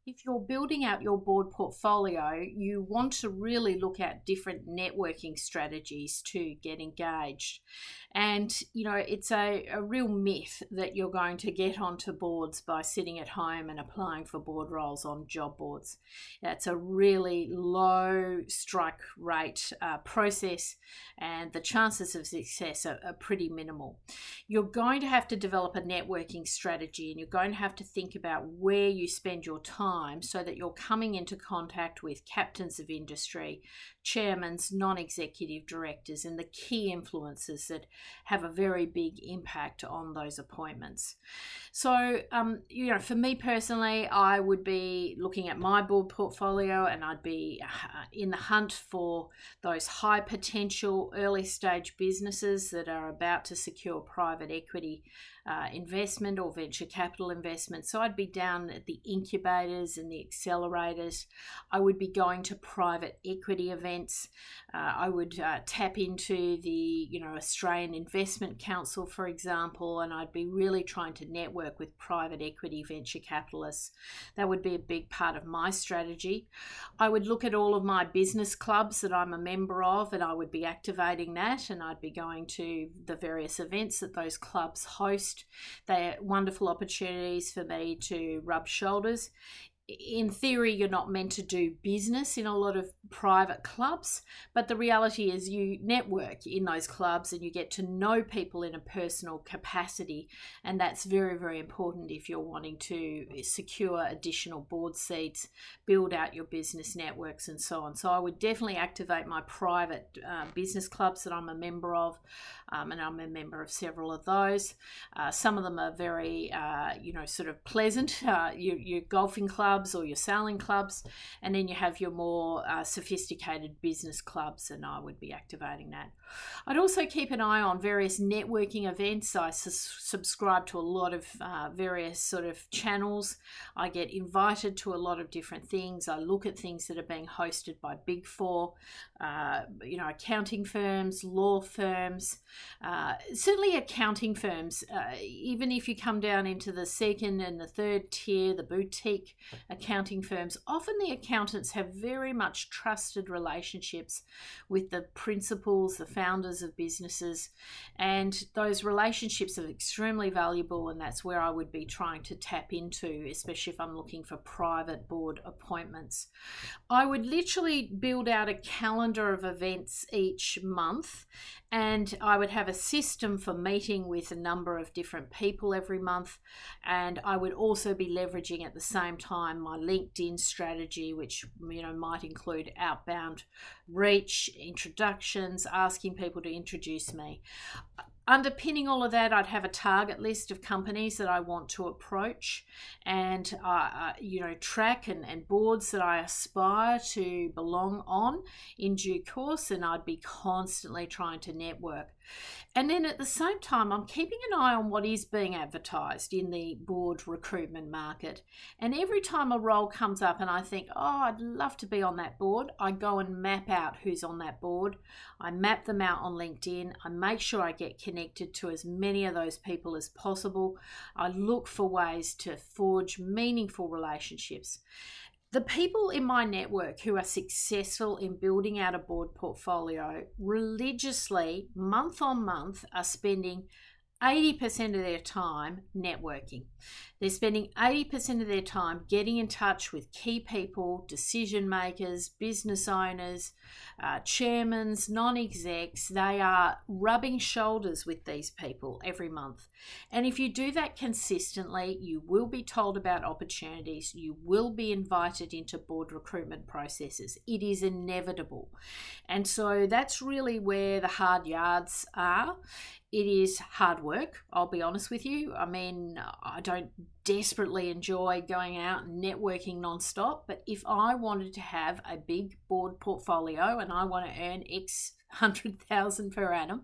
If you're building out your board portfolio, you want to really look at different networking strategies to get engaged. And, it's a real myth that you're going to get onto boards by sitting at home and applying for board roles on job boards. That's a really low strike rate process, and the chances of success are pretty minimal. You're going to have to develop a networking strategy, and you're going to have to think about where you spend your time so that you're coming into contact with captains of industry, chairmen, non-executive directors, and the key influencers that have a very big impact on those appointments. So, for me personally, I would be looking at my board portfolio, and I'd be in the hunt for those high potential early stage businesses that are about to secure private equity investment or venture capital investment. So I'd be down at the incubators and the accelerators. I would be going to private equity events. I would tap into the Australian Investment Council, for example, and I'd be really trying to network with private equity venture capitalists. That would be a big part of my strategy. I would look at all of my business clubs that I'm a member of, and I would be activating that, and I'd be going to the various events that those clubs host. They're wonderful opportunities for me to rub shoulders. In theory, you're not meant to do business in a lot of private clubs, but the reality is you network in those clubs and you get to know people in a personal capacity, and that's very, very important if you're wanting to secure additional board seats, build out your business networks, and so on. So I would definitely activate my private business clubs that I'm a member of, and I'm a member of several of those. Some of them are very, sort of pleasant. Your golfing clubs or your sailing clubs, and then you have your more sophisticated business clubs, and I would be activating that. I'd also keep an eye on various networking events. I subscribe to a lot of various sort of channels. I get invited to a lot of different things. I look at things that are being hosted by Big Four, accounting firms, law firms, certainly accounting firms. Even if you come down into the second and the third tier, the boutique accounting firms, often the accountants have very much trusted relationships with the principals, the founders of businesses, and those relationships are extremely valuable, and that's where I would be trying to tap into, especially if I'm looking for private board appointments. I would literally build out a calendar of events each month, and I would have a system for meeting with a number of different people every month, and I would also be leveraging at the same time my LinkedIn strategy, which might include outbound reach, introductions, asking people to introduce me. Underpinning all of that, I'd have a target list of companies that I want to approach, and track and boards that I aspire to belong on in due course, and I'd be constantly trying to network. And then at the same time, I'm keeping an eye on what is being advertised in the board recruitment market. And every time a role comes up and I think, I'd love to be on that board, I go and map out who's on that board. I map them out on LinkedIn. I make sure I get connected to as many of those people as possible. I look for ways to forge meaningful relationships. The people in my network who are successful in building out a board portfolio religiously, month on month, are spending 80% of their time networking. They're spending 80% of their time getting in touch with key people, decision makers, business owners, chairmen, non-execs. They are rubbing shoulders with these people every month. And if you do that consistently, you will be told about opportunities. You will be invited into board recruitment processes. It is inevitable. And so that's really where the hard yards are. It is hard work, I'll be honest with you. I mean, I don't desperately enjoy going out and networking nonstop, but if I wanted to have a big board portfolio and I want to earn X 100,000 per annum,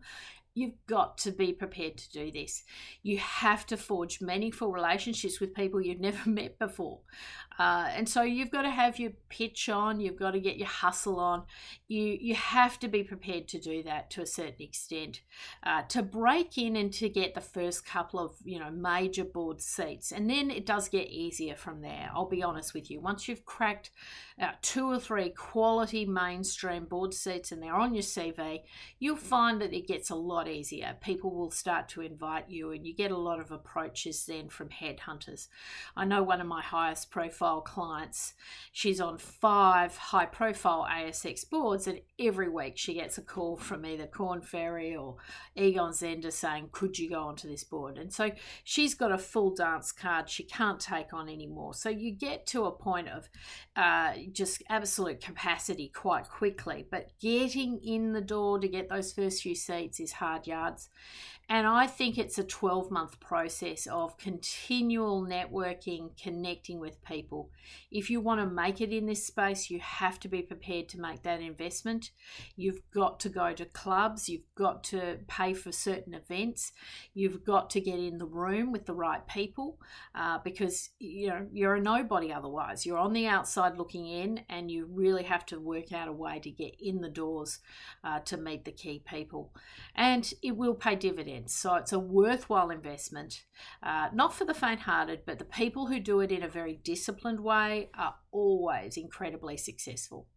You've got to be prepared to do this. You have to forge meaningful relationships with people you've never met before. And so you've got to have your pitch on, you've got to get your hustle on. You have to be prepared to do that to a certain extent, to break in and to get the first couple of, major board seats. And then it does get easier from there. I'll be honest with you. Once you've cracked 2 or 3 quality mainstream board seats and they're on your CV, you'll find that it gets a lot easier. People will start to invite you and you get a lot of approaches then from headhunters. I know one of my highest profile clients, she's on 5 high profile ASX boards, and every week she gets a call from either Korn Ferry or Egon Zehnder saying, could you go onto this board? And so she's got a full dance card she can't take on anymore. So you get to a point of just absolute capacity quite quickly, but getting in the door to get those first few seats is hard yards. And I think it's a 12-month process of continual networking, connecting with people. If you want to make it in this space, you have to be prepared to make that investment. You've got to go to clubs. You've got to pay for certain events. You've got to get in the room with the right people because you're a nobody otherwise. You're on the outside looking in, and you really have to work out a way to get in the doors to meet the key people. And it will pay dividends. So it's a worthwhile investment, not for the faint-hearted, but the people who do it in a very disciplined way are always incredibly successful.